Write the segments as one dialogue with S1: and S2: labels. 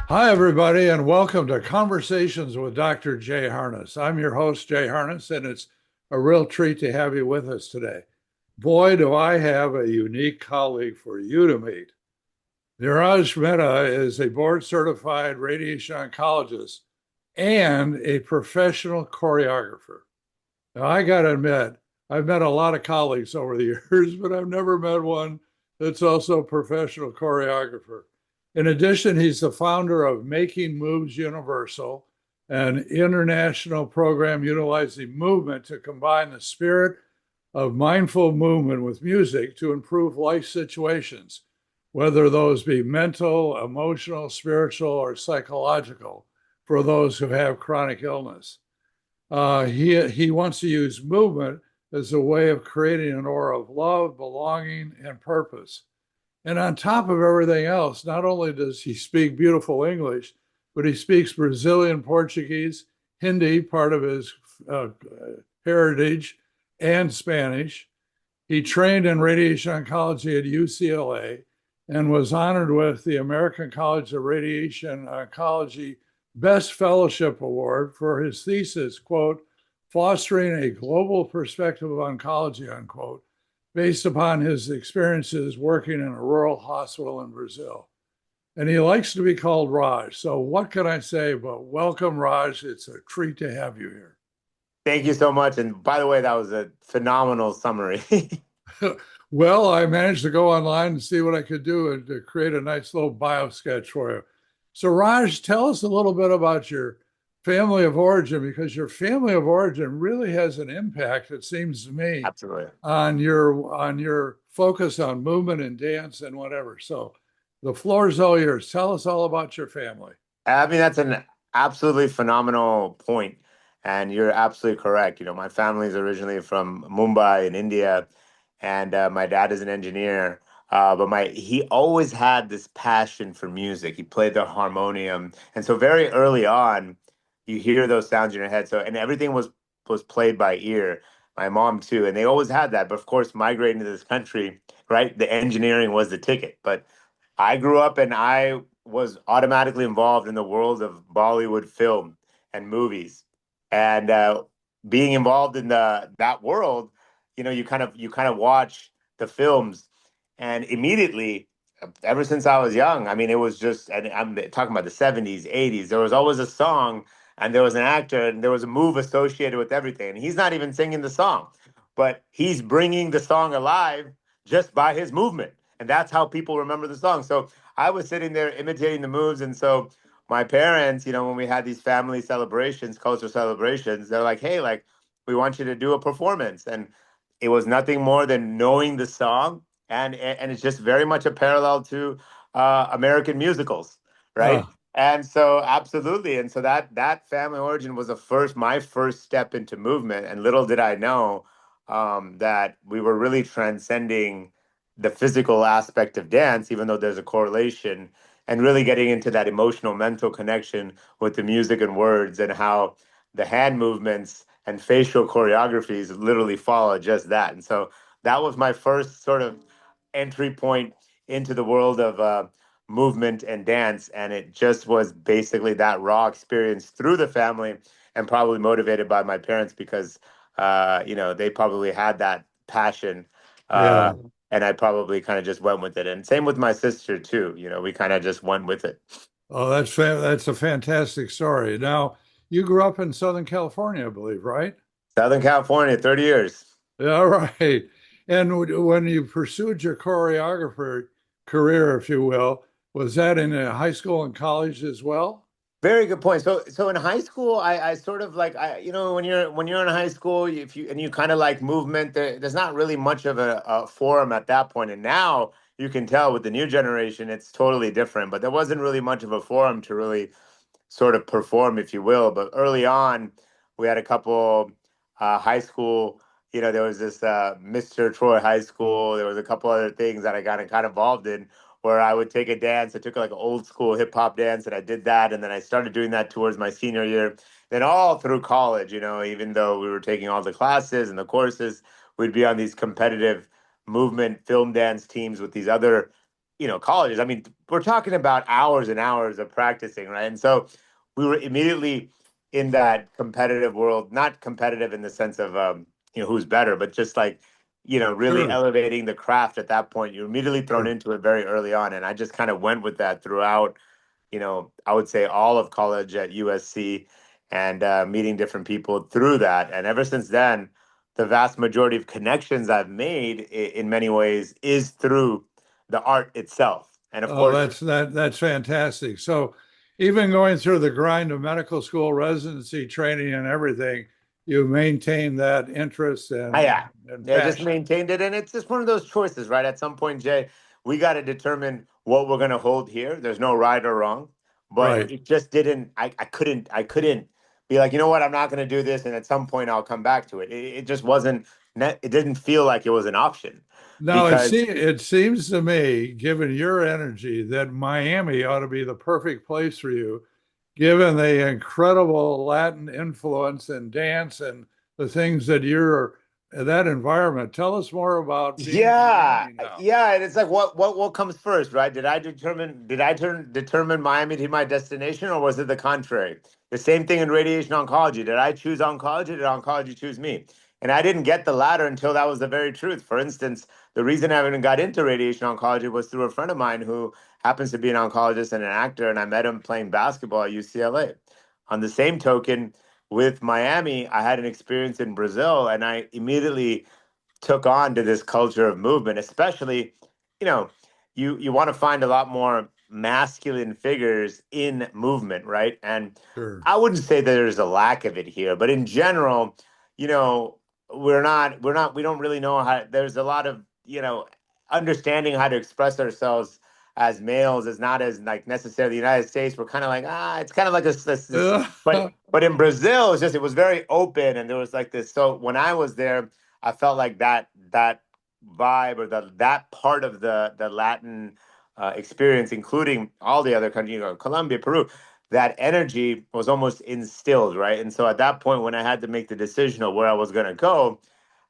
S1: Hi, everybody, and welcome to Conversations with Dr. Jay Harness. I'm your host, Jay Harness, and it's a real treat to have you with us today. Boy, do I have a unique colleague for you to meet. Niraj Mehta is a board certified radiation oncologist and a professional choreographer. Now, I got to admit, I've met a lot of colleagues over the years, but I've never met one that's also a professional choreographer. In addition, he's the founder of Making Moves Universal, an international program utilizing movement to combine the spirit of mindful movement with music to improve life situations, whether those be mental, emotional, spiritual, or psychological, for those who have chronic illness. He wants to use movement as a way of creating an aura of love, belonging, and purpose. And on top of everything else, not only does he speak beautiful English, but he speaks Brazilian Portuguese, Hindi, part of his uh, heritage, and Spanish. He trained in radiation oncology at UCLA and was honored with the American College of Radiation Oncology Best Fellowship Award for his thesis, quote, fostering a global perspective of oncology, unquote, based upon his experiences working in a rural hospital in Brazil. And he likes to be called Raj. So what can I say but welcome, Raj. It's a treat to have you here.
S2: Thank you so much. And by the way, that was a phenomenal summary.
S1: Well, I managed to go online and see what I could do and to create a nice little bio sketch for you. So, Raj, tell us a little bit about your family of origin, because your family of origin really has an impact, it seems to me,
S2: Absolutely.
S1: on your focus on movement and dance and whatever. So, the floor is all yours. Tell us all about your family.
S2: I mean, that's an absolutely phenomenal point. And you're absolutely correct. My family is originally from Mumbai in India, and my dad is an engineer. But he always had this passion for music. He played the harmonium. And so very early on, you hear those sounds in your head. So, and everything was played by ear. My mom too. And they always had that. But of course, migrating to this country, right? The engineering was the ticket. But I grew up and I was automatically involved in the world of Bollywood film and movies. And being involved in the that world, you kind of watch the films, and immediately, ever since I was young, I mean, it was just, and I'm talking about the 70s, 80s, there was always a song and there was an actor and there was a move associated with everything. And he's not even singing the song, but he's bringing the song alive just by his movement. And that's how people remember the song. So I was sitting there imitating the moves. And so my parents, when we had these family celebrations, cultural celebrations, they're like, hey, like, we want you to do a performance. And it was nothing more than knowing the song. And it's just very much a parallel to American musicals, right?
S1: Uh,
S2: And so absolutely. And so that family origin was my first step into movement. And little did I know that we were really transcending the physical aspect of dance, even though there's a correlation, and really getting into that emotional, mental connection with the music and words, and how the hand movements and facial choreographies literally follow just that. And so that was my first sort of entry point into the world of movement and dance. And it just was basically that raw experience through the family, and probably motivated by my parents because, they probably had that passion.
S1: yeah.
S2: And I probably kind of just went with it. And same with my sister too. We kind of just went with it.
S1: Oh, that's a fantastic story. Now, you grew up in Southern California, I believe, right?
S2: Southern California, 30 years.
S1: Yeah, right. And when you pursued your choreographer career, if you will, was that in high school and college as well?
S2: Very good point. So in high school, I sort of like, when you're in high school, if you kind of like movement, there's not really much of a forum at that point. And now you can tell with the new generation, it's totally different. But there wasn't really much of a forum to really sort of perform, if you will. But early on, we had a couple high school. There was this Mr. Troy High School. There was a couple other things that I got involved in, where I would take a dance. I took like an old school hip hop dance, and I did that, and then I started doing that towards my senior year. Then all through college, even though we were taking all the classes and the courses, we'd be on these competitive movement film dance teams with these other, colleges. I mean, we're talking about hours and hours of practicing, right? And so we were immediately in that competitive world, not competitive in the sense of who's better, but just like really
S1: Sure.
S2: elevating the craft at that point. You're immediately thrown
S1: Sure.
S2: into it very early on, and I just kind of went with that throughout. I would say all of college at USC, and meeting different people through that. And ever since then, the vast majority of connections I've made in many ways is through the art itself. And of
S1: Oh,
S2: course,
S1: that's fantastic. So even going through the grind of medical school residency training and everything, you maintain that interest
S2: yeah,
S1: and
S2: yeah, just
S1: passion.
S2: maintained it. And it's just one of those choices, right? At some point, Jay, we got to determine what we're going to hold here. There's no right or wrong, but
S1: Right.
S2: it just didn't, I couldn't be like, you know what, I'm not going to do this. And at some point I'll come back to it. It just wasn't, it didn't feel like it was an option
S1: Now
S2: because,
S1: it seems to me, given your energy, that Miami ought to be the perfect place for you, given the incredible Latin influence in dance and the things that you're that environment. Tell us more about being in
S2: yeah,
S1: Miami now.
S2: yeah, and it's like what comes first, right? Did I determine Miami to be my destination, or was it the contrary? The same thing in radiation oncology. Did I choose oncology? Did oncology choose me? And I didn't get the latter until that was the very truth. For instance, the reason I even got into radiation oncology was through a friend of mine who happens to be an oncologist and an actor, and I met him playing basketball at UCLA. On the same token, with Miami, I had an experience in Brazil, and I immediately took on to this culture of movement, especially, you know, you want to find a lot more masculine figures in movement, right? And
S1: Sure.
S2: I wouldn't say that there's a lack of it here, but in general, you know, we don't really know how. There's a lot of understanding how to express ourselves as males is not as like necessarily the United States. We're kind of like it's kind of like this, but in Brazil, it was very open, and there was like this. So when I was there, I felt like that vibe, or that part of the Latin experience, including all the other countries, Colombia, Peru, that energy was almost instilled, right? And so at that point, when I had to make the decision of where I was going to go,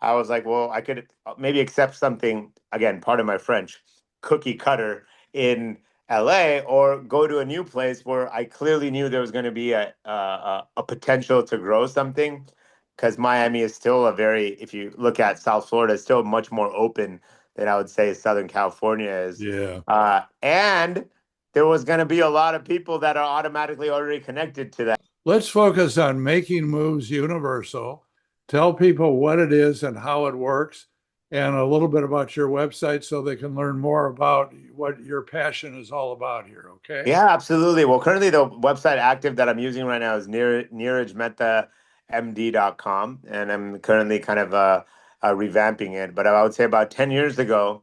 S2: I was like, well, I could maybe accept something, again, part of my French, cookie cutter in LA, or go to a new place where I clearly knew there was going to be a potential to grow something, because Miami is still if you look at South Florida, it's still much more open than I would say Southern California is.
S1: Yeah.
S2: And there was going to be a lot of people that are automatically already connected to that.
S1: Let's focus on making moves universal. Tell people what it is and how it works, and a little bit about your website so they can learn more about what your passion is all about here. Okay.
S2: Yeah, absolutely. Well, currently the website active that I'm using right now is Niraj Mehta MD.com, and I'm currently kind of revamping it. But I would say about 10 years ago,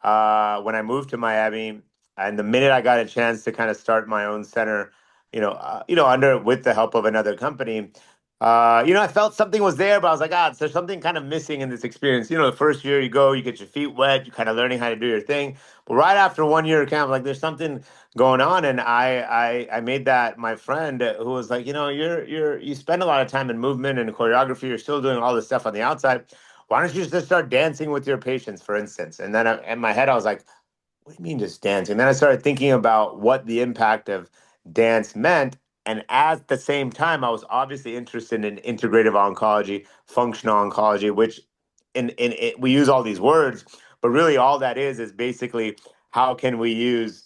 S2: when I moved to Miami, and the minute I got a chance to kind of start my own center, under with the help of another company, I felt something was there, but I was like, there's something kind of missing in this experience. The first year you go, you get your feet wet, you're kind of learning how to do your thing. But right after 1 year of camp, like there's something going on, and I made that my friend, who was like, you spend a lot of time in movement and choreography, you're still doing all this stuff on the outside, why don't you just start dancing with your patients, for instance? And then in my head I was like, what do you mean just dancing? Then I started thinking about what the impact of dance meant. And at the same time, I was obviously interested in integrative oncology, functional oncology, which in it, we use all these words, but really all that is basically how can we use,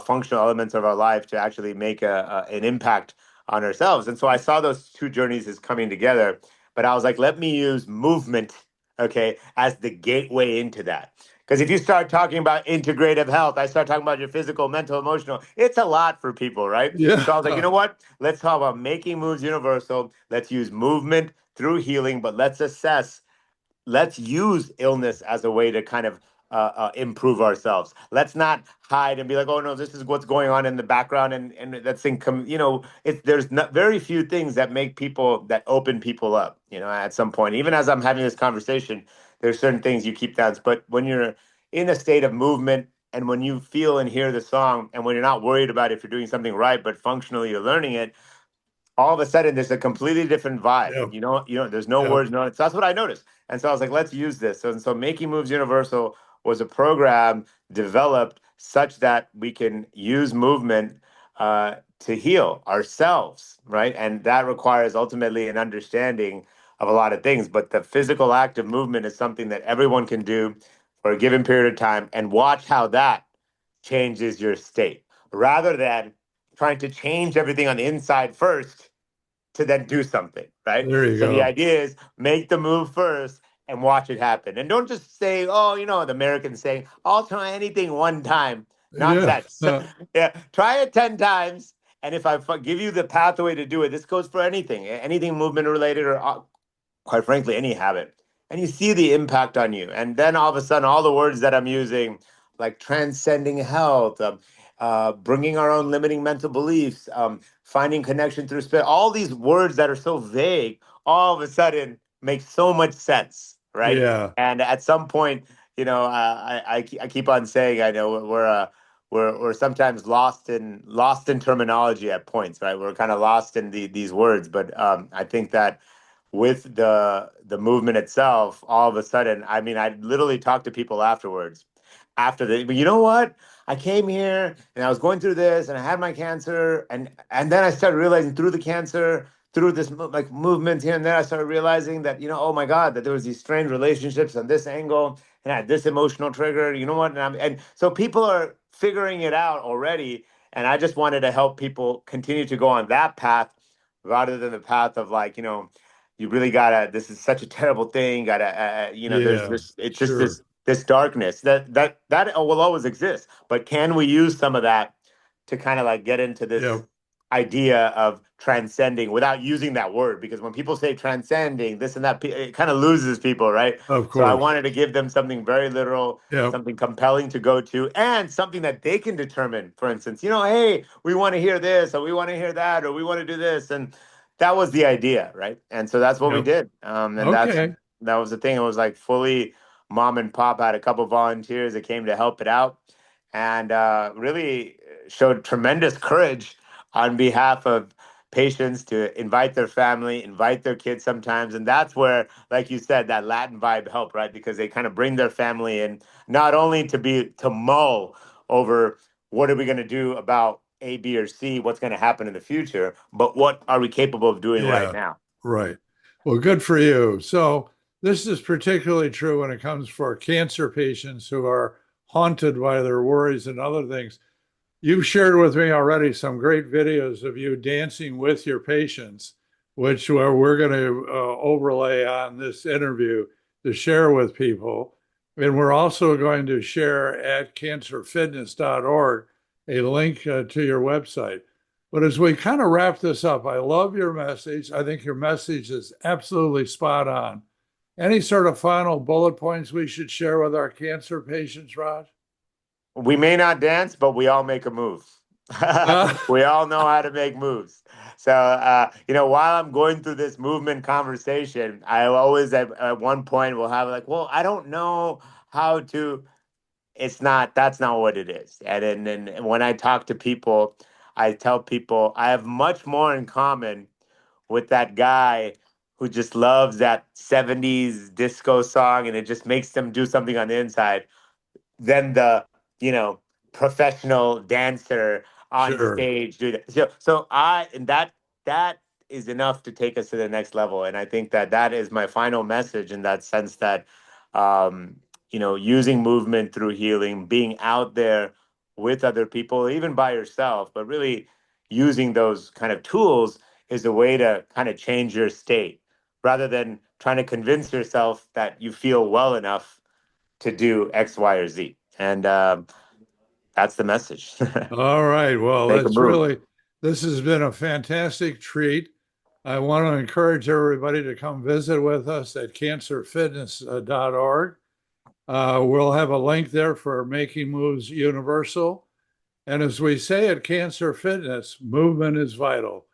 S2: functional elements of our life to actually make an impact on ourselves. And so I saw those two journeys as coming together, but I was like, let me use movement, okay, as the gateway into that. Because if you start talking about integrative health, I start talking about your physical, mental, emotional, it's a lot for people, right?
S1: Yeah.
S2: So I was like, you know what? Let's talk about making moves universal. Let's use movement through healing, but let's use illness as a way to kind of improve ourselves. Let's not hide and be like, oh no, this is what's going on in the background, and that's there's not very few things that make people that open people up. At some point, even as I'm having this conversation, there's certain things you keep down. But when you're in a state of movement, and when you feel and hear the song, and when you're not worried about if you're doing something right, but functionally you're learning it, all of a sudden there's a completely different vibe.
S1: Yep.
S2: There's no
S1: Yep.
S2: words, no. So that's what I noticed, and so I was like, let's use this. So Making Moves Universal was a program developed such that we can use movement to heal ourselves, right? And that requires ultimately an understanding of a lot of things. But the physical act of movement is something that everyone can do for a given period of time, and watch how that changes your state, rather than trying to change everything on the inside first to then do something, right?
S1: There you
S2: So the
S1: go.
S2: idea is make the move first and watch it happen. And don't just say, oh, the American saying, I'll try anything one time.
S1: Yeah.
S2: Nonsense. Yeah, try it 10 times. And if I give you the pathway to do it, this goes for anything movement related, or quite frankly, any habit, and you see the impact on you. And then all of a sudden, all the words that I'm using, like transcending health, bringing our own limiting mental beliefs, finding connection through spirit, all these words that are so vague, all of a sudden make so much sense, right?
S1: Yeah.
S2: And at some point, I keep on saying, I know we're sometimes lost in terminology at points, right? We're kind of lost in these words, but I think that with the movement itself, all of a sudden, I mean, I literally talked to people afterwards. But you know what? I came here and I was going through this, and I had my cancer, and then I started realizing through the cancer, through this like movement here and there, I started realizing that oh my God, that there was these strained relationships on this angle, and I had this emotional trigger. You know what? And so people are figuring it out already, and I just wanted to help people continue to go on that path rather than the path of like you really gotta, this is such a terrible thing, gotta there's
S1: Yeah.
S2: this, it's just
S1: Sure.
S2: this darkness that will always exist, but can we use some of that to kind of like get into this
S1: Yep.
S2: idea of transcending without using that word? Because when people say transcending this and that, it kind of loses people, right?
S1: Of
S2: So I
S1: course.
S2: wanted to give them something very literal,
S1: Yep.
S2: something compelling to go to, and something that they can determine. For instance, hey, we want to hear this, or we want to hear that, or we want to do this, and that was the idea, right? And so that's what we
S1: Yep.
S2: did. And
S1: Okay.
S2: that was the thing. It was like fully mom and pop. Had a couple volunteers that came to help it out, and really showed tremendous courage on behalf of patients to invite their family, invite their kids sometimes. And that's where, like you said, that Latin vibe helped, right? Because they kind of bring their family in, not only to mull over what are we going to do about A, B, or C, what's going to happen in the future, but what are we capable of doing right
S1: Yeah.
S2: now?
S1: Right. Well, good for you. So this is particularly true when it comes for cancer patients who are haunted by their worries and other things. You've shared with me already some great videos of you dancing with your patients, which we're going to overlay on this interview to share with people. And we're also going to share at cancerfitness.org a link to your website. But as we kind of wrap this up, I love your message. I think your message is absolutely spot on. Any sort of final bullet points we should share with our cancer patients, Raj?
S2: We may not dance, but we all make a move.
S1: Uh,
S2: We all know how to make moves. So, while I'm going through this movement conversation, I always at one point will have like, well, I don't know how to. That's not what it is. And when I talk to people, I tell people I have much more in common with that guy who just loves that 70s disco song, and it just makes them do something on the inside, than the you know professional dancer on
S1: sure.
S2: stage do that. So that is enough to take us to the next level, and I think that that is my final message, in that sense that using movement through healing, being out there with other people, even by yourself, but really using those kind of tools is a way to kind of change your state, rather than trying to convince yourself that you feel well enough to do X, Y, or Z. And that's the message.
S1: All right. Well,
S2: Make a move.
S1: this has been a fantastic treat. I want to encourage everybody to come visit with us at cancerfitness.org. We'll have a link there for Making Moves Universal. And as we say at Cancer Fitness, movement is vital.